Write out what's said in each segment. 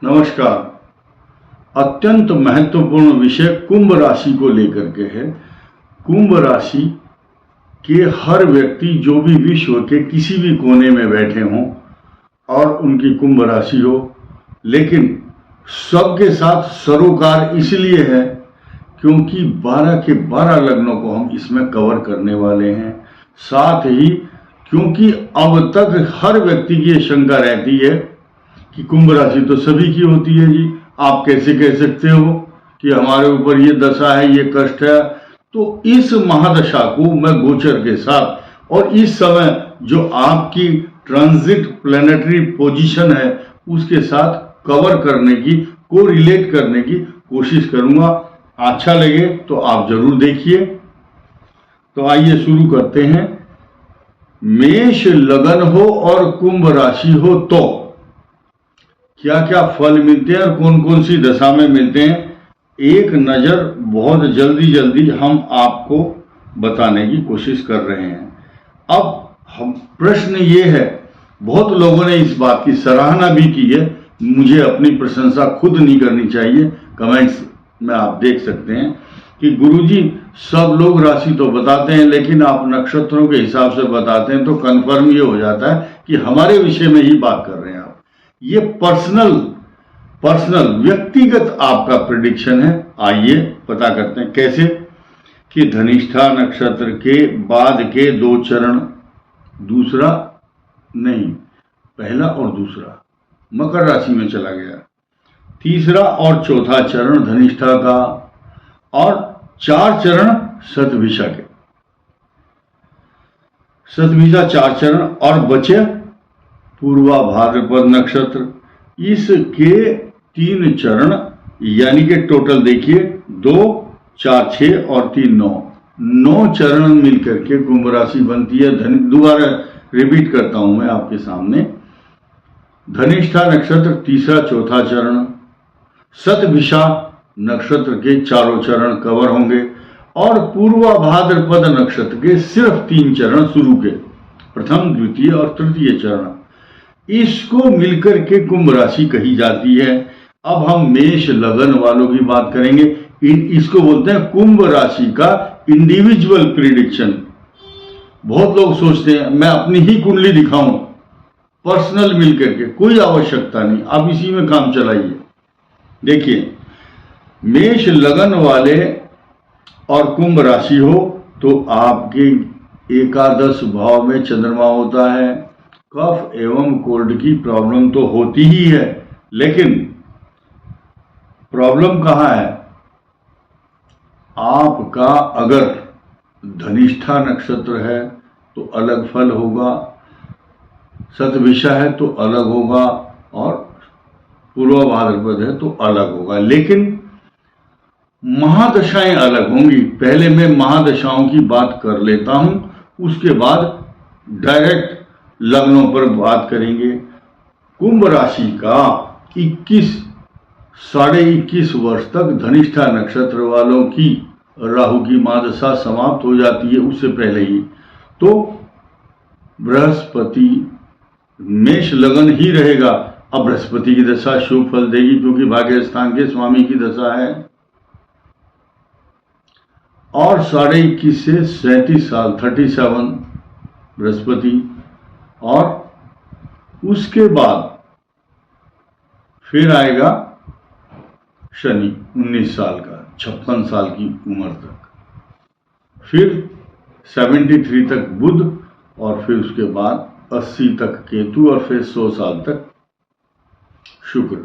नमस्कार। अत्यंत महत्वपूर्ण विषय कुंभ राशि को लेकर के है। कुंभ राशि के हर व्यक्ति जो भी विश्व के किसी भी कोने में बैठे हों और उनकी कुंभ राशि हो, लेकिन सबके साथ सरोकार इसलिए है क्योंकि 12 के 12 लग्नों को हम इसमें कवर करने वाले हैं। साथ ही क्योंकि अब तक हर व्यक्ति की ये शंका रहती है कि कुंभ राशि तो सभी की होती है जी, आप कैसे कह सकते हो कि हमारे ऊपर ये दशा है, ये कष्ट है। तो इस महादशा को मैं गोचर के साथ और इस समय जो आपकी ट्रांजिट प्लैनेटरी पोजीशन है उसके साथ कवर करने की, को रिलेट करने की कोशिश करूंगा। अच्छा लगे तो आप जरूर देखिए। तो आइए शुरू करते हैं। मेष लगन हो और कुंभ राशि हो तो क्या क्या फल मिलते हैं और कौन कौन सी दशा में मिलते हैं, एक नज़र बहुत जल्दी हम आपको बताने की कोशिश कर रहे हैं। अब हम प्रश्न ये है, बहुत लोगों ने इस बात की सराहना भी की है, मुझे अपनी प्रशंसा खुद नहीं करनी चाहिए, कमेंट्स में आप देख सकते हैं कि गुरुजी सब लोग राशि तो बताते हैं लेकिन आप नक्षत्रों के हिसाब से बताते हैं, तो कन्फर्म ये हो जाता है कि हमारे विषय में ही बात कर रहे हैं आप। ये पर्सनल व्यक्तिगत आपका प्रेडिक्शन है। आइए पता करते हैं कैसे। कि धनिष्ठा नक्षत्र के बाद के 2 चरण, दूसरा नहीं, पहला और दूसरा मकर राशि में चला गया, तीसरा और चौथा चरण धनिष्ठा का, और 4 चरण शतभिषा के, शतभिषा 4 चरण, और बचे पूर्वा भाद्रपद नक्षत्र, इसके 3 चरण, यानी कि टोटल देखिए 2, 4, 6 और 3, 9 चरण मिलकर के कुंभ राशि बनती है। दोबारा रिपीट करता हूं मैं आपके सामने। धनिष्ठा नक्षत्र तीसरा चौथा चरण, शतभिषा नक्षत्र के 4 चरण कवर होंगे, और पूर्वा भाद्रपद नक्षत्र के सिर्फ 3 चरण शुरू के, प्रथम द्वितीय और तृतीय चरण, इसको मिलकर के कुंभ राशि कही जाती है। अब हम मेष लगन वालों की बात करेंगे। इसको बोलते हैं कुंभ राशि का इंडिविजुअल प्रिडिक्शन। बहुत लोग सोचते हैं मैं अपनी ही कुंडली दिखाऊं, पर्सनल मिलकर के, कोई आवश्यकता नहीं, आप इसी में काम चलाइए। देखिए, मेष लगन वाले और कुंभ राशि हो तो आपके एकादश भाव में चंद्रमा होता है। कफ एवं कोल्ड की प्रॉब्लम तो होती ही है, लेकिन प्रॉब्लम कहाँ है? आपका अगर धनिष्ठा नक्षत्र है तो अलग फल होगा, शतभिषा है तो अलग होगा, और पूर्वा भाद्रपद है तो अलग होगा, लेकिन महादशाएं अलग होंगी। पहले मैं महादशाओं की बात कर लेता हूं, उसके बाद डायरेक्ट लग्नों पर बात करेंगे। कुंभ राशि का 21 वर्ष तक धनिष्ठा नक्षत्र वालों की राहु की महादशा समाप्त हो जाती है। उससे पहले ही तो बृहस्पति मेष लगन ही रहेगा। अब बृहस्पति की दशा शुभ फल देगी क्योंकि भाग्य स्थान के स्वामी की दशा है, और 21.5 से 37 साल 37 बृहस्पति, और उसके बाद फिर आएगा शनि 19 साल का, 56 साल की उम्र तक, फिर 73 तक बुध, और फिर उसके बाद 80 तक केतु, और फिर 100 साल तक शुक्र।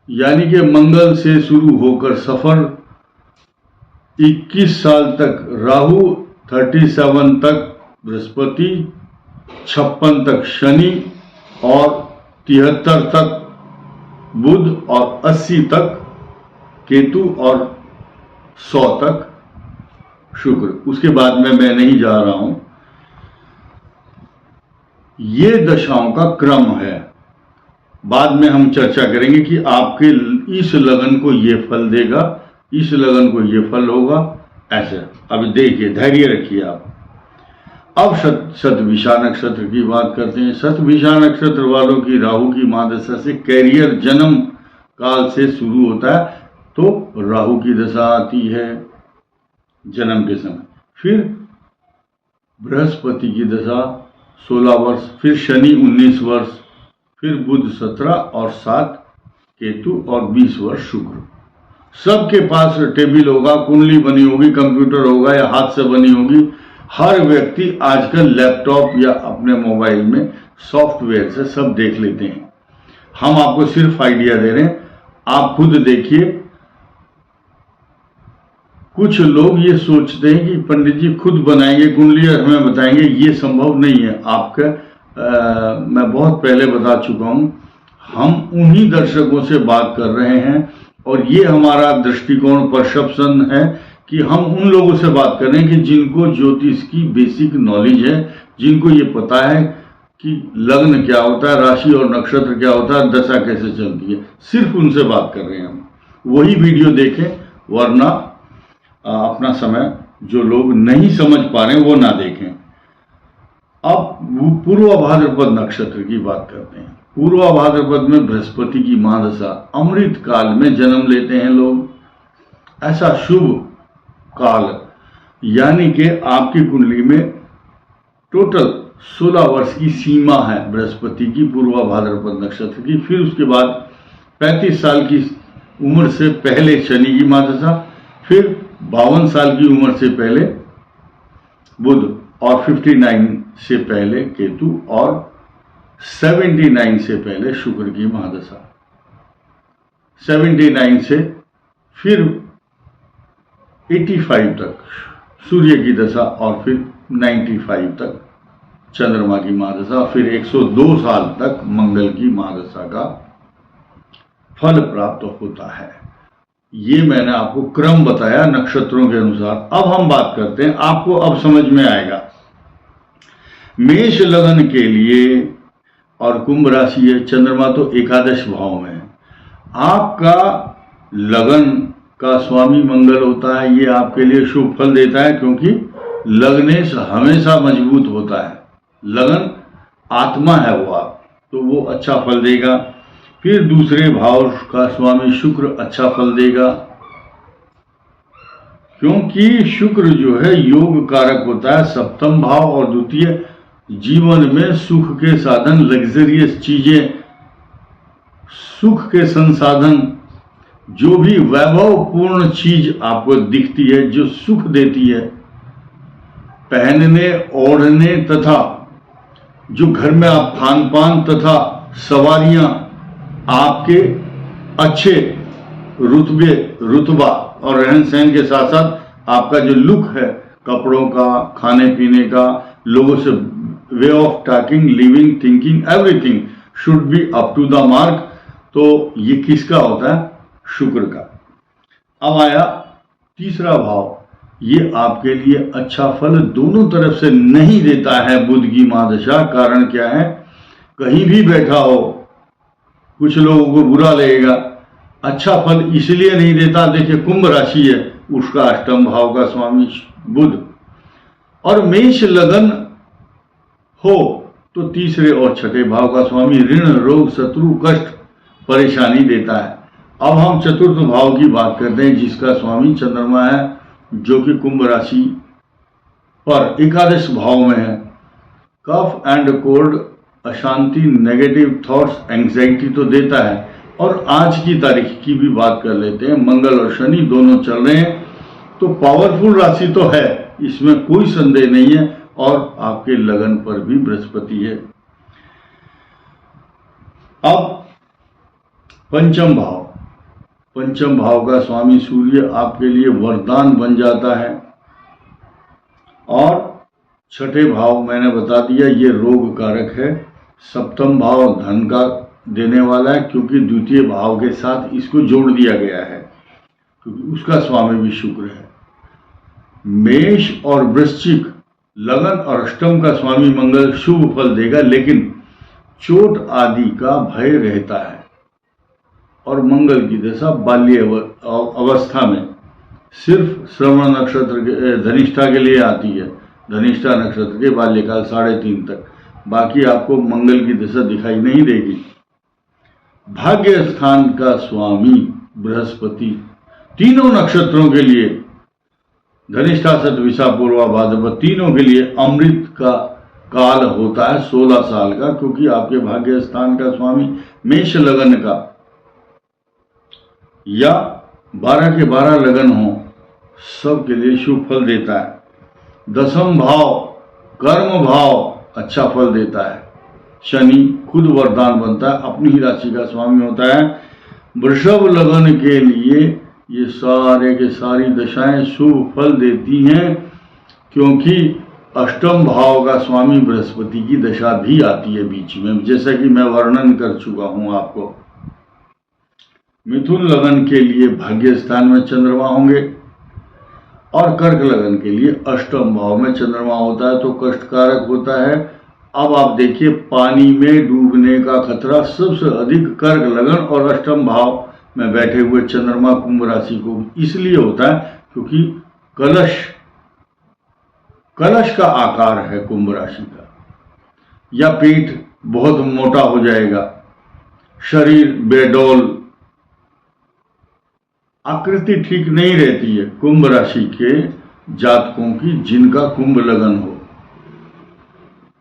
यानी कि मंगल से शुरू होकर सफर 21 साल तक राहु, 37 तक बृहस्पति, 56 तक शनि, और 73 तक बुध, और 80 तक केतु, और 100 तक शुक्र। उसके बाद में मैं नहीं जा रहा हूं। ये दशाओं का क्रम है। बाद में हम चर्चा करेंगे कि आपके इस लगन को ये फल देगा, इस लगन को ये फल होगा, ऐसे। अब देखिए, धैर्य रखिए आप। अब शतभिषा नक्षत्र की बात करते हैं। शतभिषा नक्षत्र वालों की राहु की महादशा से कैरियर, जन्म काल से शुरू होता है, तो राहु की दशा आती है जन्म के समय, फिर बृहस्पति की दशा 16 वर्ष, फिर शनि 19 वर्ष, फिर बुध 17 और 7 केतु और 20 वर्ष शुक्र। सबके पास टेबल होगा, कुंडली बनी होगी, कंप्यूटर होगा या हाथ से बनी होगी। हर व्यक्ति आजकल लैपटॉप या अपने मोबाइल में सॉफ्टवेयर से सब देख लेते हैं। हम आपको सिर्फ आइडिया दे रहे हैं, आप खुद देखिए। कुछ लोग ये सोचते हैं कि पंडित जी खुद बनाएंगे कुंडली और हमें बताएंगे, ये संभव नहीं है। आपका मैं बहुत पहले बता चुका हूं, हम उन्हीं दर्शकों से बात कर रहे हैं और ये हमारा दृष्टिकोण परसेप्शन है कि हम उन लोगों से बात कर रहे हैं कि जिनको ज्योतिष की बेसिक नॉलेज है, जिनको ये पता है कि लग्न क्या होता है, राशि और नक्षत्र क्या होता है, दशा कैसे चलती है। सिर्फ उनसे बात कर रहे हैं हम। वही वीडियो देखें, वरना अपना समय जो लोग नहीं समझ पा रहे हैं वो ना देखें। अब पूर्व भाद्रपद नक्षत्र की बात करते हैं। पूर्व भाद्रपद में बृहस्पति की महादशा, अमृत काल में जन्म लेते हैं लोग। ऐसा शुभ काल, यानी कि आपकी कुंडली में टोटल 16 वर्ष की सीमा है बृहस्पति की पूर्व भाद्रपद नक्षत्र की। फिर उसके बाद 35 साल की उम्र से पहले शनि की महादशा, फिर 52 साल की उम्र से पहले बुध और 59 से पहले केतु और 79 से पहले शुक्र की महादशा। 79 से फिर 85 तक सूर्य की दशा और फिर 95 तक चंद्रमा की महादशा, फिर 102 साल तक मंगल की महादशा का फल प्राप्त होता है। ये मैंने आपको क्रम बताया नक्षत्रों के अनुसार। अब हम बात करते हैं, आपको अब समझ में आएगा। मेष लगन के लिए और कुंभ राशि है, चंद्रमा तो एकादश भाव में है। आपका लगन का स्वामी मंगल होता है, ये आपके लिए शुभ फल देता है, क्योंकि लग्नेश हमेशा मजबूत होता है। लगन आत्मा है वो आप, तो वो अच्छा फल देगा। फिर दूसरे भाव का स्वामी शुक्र अच्छा फल देगा, क्योंकि शुक्र जो है योग कारक होता है। सप्तम भाव और द्वितीय जीवन में सुख के साधन, लग्जरियस चीजें, सुख के संसाधन, जो भी वैभवपूर्ण चीज आपको दिखती है जो सुख देती है, पहनने ओढ़ने तथा जो घर में आप खान पान तथा सवारियां, आपके अच्छे रुतबा और रहन सहन के साथ साथ आपका जो लुक है, कपड़ों का, खाने पीने का, लोगों से way of talking, living, thinking, everything should be up to the mark. तो ये किसका होता है? शुक्र का। अब आया तीसरा भाव, ये आपके लिए अच्छा फल दोनों तरफ से नहीं देता है बुध की महादशा। कारण क्या है? कहीं भी बैठा हो कुछ लोगों को बुरा लगेगा। अच्छा फल इसलिए नहीं देता, देखिए कुंभ राशि है, उसका अष्टम भाव का स्वामी बुध, और मेष लगन हो तो तीसरे और छठे भाव का स्वामी ऋण, रोग, शत्रु, कष्ट, परेशानी देता है। अब हम चतुर्थ भाव की बात करते हैं, जिसका स्वामी चंद्रमा है, जो कि कुंभ राशि पर एकादश भाव में है। कफ एंड कोल्ड, अशांति, नेगेटिव थॉट्स, एंग्जाइटी तो देता है। और आज की तारीख की भी बात कर लेते हैं। मंगल और शनि दोनों चल रहे हैं, तो पावरफुल राशि तो है, इसमें कोई संदेह नहीं है। और आपके लगन पर भी बृहस्पति है। अब पंचम भाव, पंचम भाव का स्वामी सूर्य आपके लिए वरदान बन जाता है। और छठे भाव मैंने बता दिया, ये रोग कारक है। सप्तम भाव धन का देने वाला है, क्योंकि द्वितीय भाव के साथ इसको जोड़ दिया गया है, क्योंकि उसका स्वामी भी शुक्र है। मेष और वृश्चिक, लगन और अष्टम का स्वामी मंगल शुभ फल देगा, लेकिन चोट आदि का भय रहता है। और मंगल की दशा बाल्य अवस्था में सिर्फ श्रवण नक्षत्र के, धनिष्ठा के लिए आती है। धनिष्ठा नक्षत्र के बाल्यकाल 3.5 तक, बाकी आपको मंगल की दशा दिखाई नहीं देगी। भाग्य स्थान का स्वामी बृहस्पति तीनों नक्षत्रों के लिए, धनिष्ठा शतभिषा पूर्वा भाद्रपद, तीनों के लिए अमृत का काल होता है 16 साल का, क्योंकि आपके भाग्य स्थान का स्वामी मेष लगन का या 12 के 12 लगन हो, सबके लिए शुभ फल देता है। 10वां भाव कर्म भाव अच्छा फल देता है। शनि खुद वरदान बनता है, अपनी ही राशि का स्वामी होता है। वृषभ लगन के लिए ये सारे के सारी दशाएं शुभ फल देती हैं, क्योंकि अष्टम भाव का स्वामी बृहस्पति की दशा भी आती है बीच में, जैसा कि मैं वर्णन कर चुका हूं आपको। मिथुन लगन के लिए भाग्य स्थान में चंद्रमा होंगे और कर्क लगन के लिए अष्टम भाव में चंद्रमा होता है, तो कष्टकारक होता है। अब आप देखिए, पानी में डूबने का खतरा सबसे अधिक कर्क लगन और अष्टम भाव में बैठे हुए चंद्रमा कुंभ राशि को इसलिए होता है क्योंकि कलश का आकार है कुंभ राशि का, या पेट बहुत मोटा हो जाएगा, शरीर बेडौल, आकृति ठीक नहीं रहती है कुंभ राशि के जातकों की जिनका कुंभ लगन हो।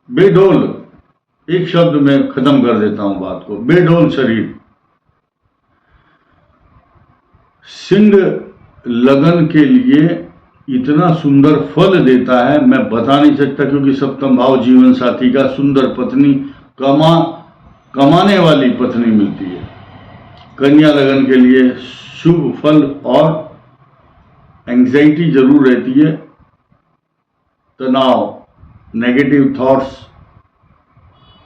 बेडौल, एक शब्द में खत्म कर देता हूं बात को, बेडौल शरीर। सिंह लगन के लिए इतना सुंदर फल देता है मैं बता नहीं सकता, क्योंकि सप्तम भाव जीवन साथी का, सुंदर पत्नी, कमाने वाली पत्नी मिलती है। कन्या लगन के लिए शुभ फल और एंग्जाइटी जरूर रहती है, तनाव, negative thoughts,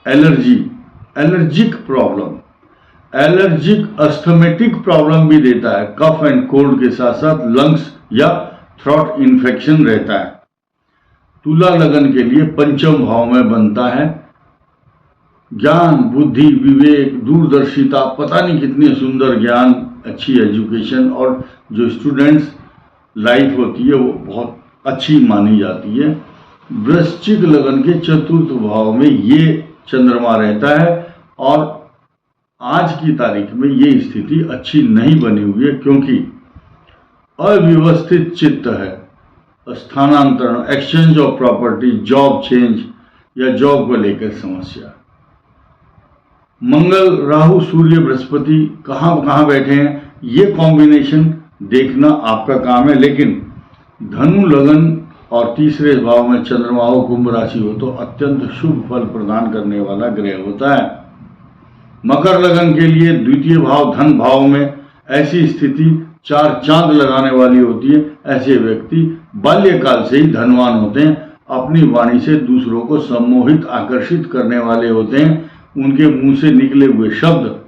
allergic problem, allergic asthmatic problem भी देता है। कफ एंड कोल्ड के साथ साथ लंग्स या थ्रोट इन्फेक्शन रहता है। तुला लगन के लिए पंचम भाव में बनता है। ज्ञान, बुद्धि, विवेक, दूरदर्शिता, पता नहीं कितनी सुंदर ज्ञान, अच्छी एजुकेशन, और जो स्टूडेंट्स लाइफ होती है वो बहुत अच्छी मानी जाती है। वृश्चिक लगन के चतुर्थ भाव में ये चंद्रमा रहता है, और आज की तारीख में ये स्थिति अच्छी नहीं बनी हुई है, क्योंकि अव्यवस्थित चित्त है। स्थानांतरण, exchange of property, job change या जॉब को लेकर समस्या। मंगल, राहु, सूर्य, बृहस्पति कहां कहां बैठे हैं, ये कॉम्बिनेशन देखना आपका काम है। लेकिन धनु लगन और तीसरे भाव में चंद्रमा हो, कुंभ राशि हो, तो अत्यंत शुभ फल प्रदान करने वाला ग्रह होता है। मकर लगन के लिए द्वितीय भाव धन भाव में ऐसी स्थिति 4 चांद लगाने वाली होती है। ऐसे व्यक्ति बाल्यकाल से ही धनवान होते हैं, अपनी वाणी से दूसरों को सम्मोहित, आकर्षित करने वाले होते हैं। उनके मुंह से निकले हुए शब्द,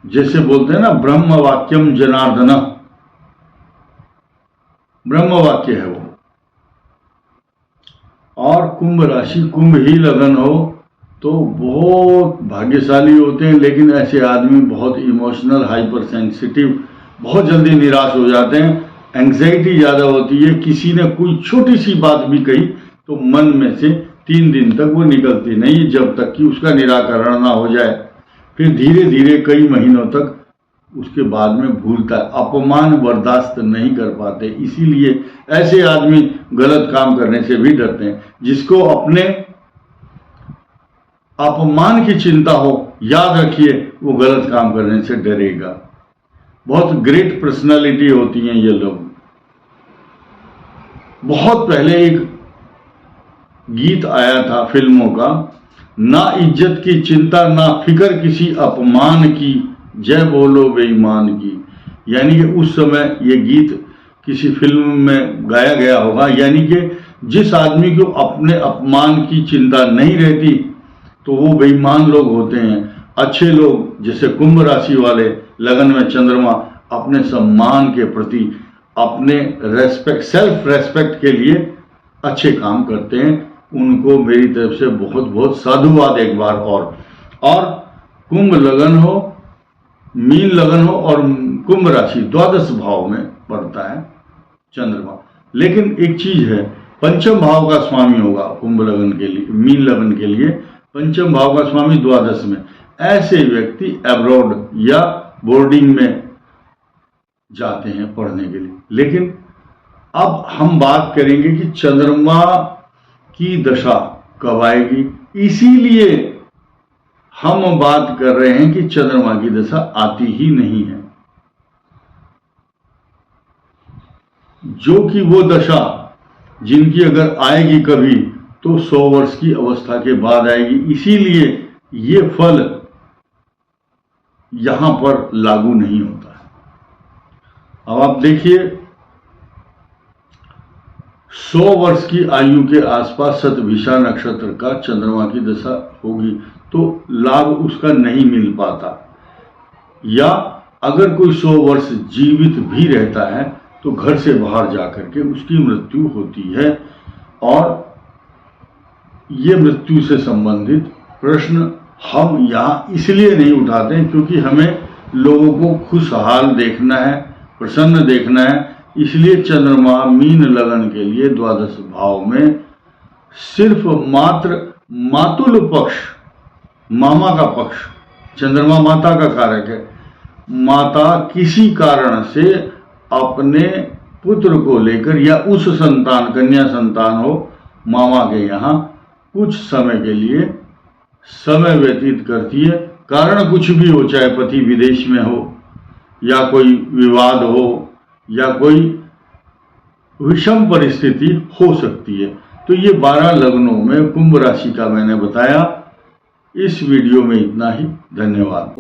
जैसे बोलते हैं ना, ब्रह्म वाक्यम जनार्दन, ब्रह्म वाक्य है वो। और कुंभ राशि, कुंभ ही लगन हो तो बहुत भाग्यशाली होते हैं, लेकिन ऐसे आदमी बहुत इमोशनल, हाइपर सेंसिटिव, बहुत जल्दी निराश हो जाते हैं। एंग्जाइटी ज़्यादा होती है, किसी ने कोई छोटी सी बात भी कही तो मन में से 3 दिन तक वो निकलती नहीं, जब तक कि उसका निराकरण ना हो जाए। फिर धीरे धीरे कई महीनों तक उसके बाद में भूलता है। अपमान बर्दाश्त नहीं कर पाते, इसीलिए ऐसे आदमी गलत काम करने से भी डरते हैं। जिसको अपने अपमान की चिंता हो, याद रखिए वो गलत काम करने से डरेगा। बहुत ग्रेट पर्सनालिटी होती हैं ये लोग। बहुत पहले एक गीत आया था फिल्मों का, ना इज्जत की चिंता ना फिक्र किसी अपमान की, जय बोलो बेईमान की। यानी कि उस समय ये गीत किसी फिल्म में गाया गया होगा। यानी कि जिस आदमी को अपने अपमान की चिंता नहीं रहती तो वो बेईमान लोग होते हैं। अच्छे लोग, जैसे कुंभ राशि वाले, लगन में चंद्रमा, अपने सम्मान के प्रति, अपने रेस्पेक्ट, सेल्फ रेस्पेक्ट के लिए अच्छे काम करते हैं। उनको मेरी तरफ से बहुत बहुत साधुवाद एक बार और कुंभ लगन हो, मीन लगन हो और कुंभ राशि द्वादश भाव में पड़ता है चंद्रमा। लेकिन एक चीज है, पंचम भाव का स्वामी होगा कुंभ लगन के लिए, मीन लगन के लिए पंचम भाव का स्वामी द्वादश में। ऐसे व्यक्ति अब्रॉड या बोर्डिंग में जाते हैं पढ़ने के लिए। लेकिन अब हम बात करेंगे कि चंद्रमा की दशा कब आएगी। इसीलिए हम बात कर रहे हैं कि चंद्रमा की दशा आती ही नहीं है, जो कि वो दशा जिनकी अगर आएगी कभी तो 100 वर्ष की अवस्था के बाद आएगी। इसीलिए ये फल यहां पर लागू नहीं होता है। अब आप देखिए, 100 वर्ष की आयु के आसपास शतभिषा नक्षत्र का चंद्रमा की दशा होगी तो लाभ उसका नहीं मिल पाता, या अगर कोई 100 वर्ष जीवित भी रहता है तो घर से बाहर जाकर के उसकी मृत्यु होती है। और ये मृत्यु से संबंधित प्रश्न हम यहाँ इसलिए नहीं उठाते क्योंकि हमें लोगों को खुशहाल देखना है, प्रसन्न देखना है। इसलिए चंद्रमा मीन लगन के लिए द्वादश भाव में सिर्फ मात्र मातुल पक्ष, मामा का पक्ष, चंद्रमा माता का कारक है। माता किसी कारण से अपने पुत्र को लेकर या उस संतान, कन्या संतान हो, मामा के यहाँ कुछ समय के लिए समय व्यतीत करती है। कारण कुछ भी हो, चाहे पति विदेश में हो या कोई विवाद हो या कोई विषम परिस्थिति हो सकती है। तो ये 12 लग्नों में कुंभ राशि का मैंने बताया। इस वीडियो में इतना ही। धन्यवाद।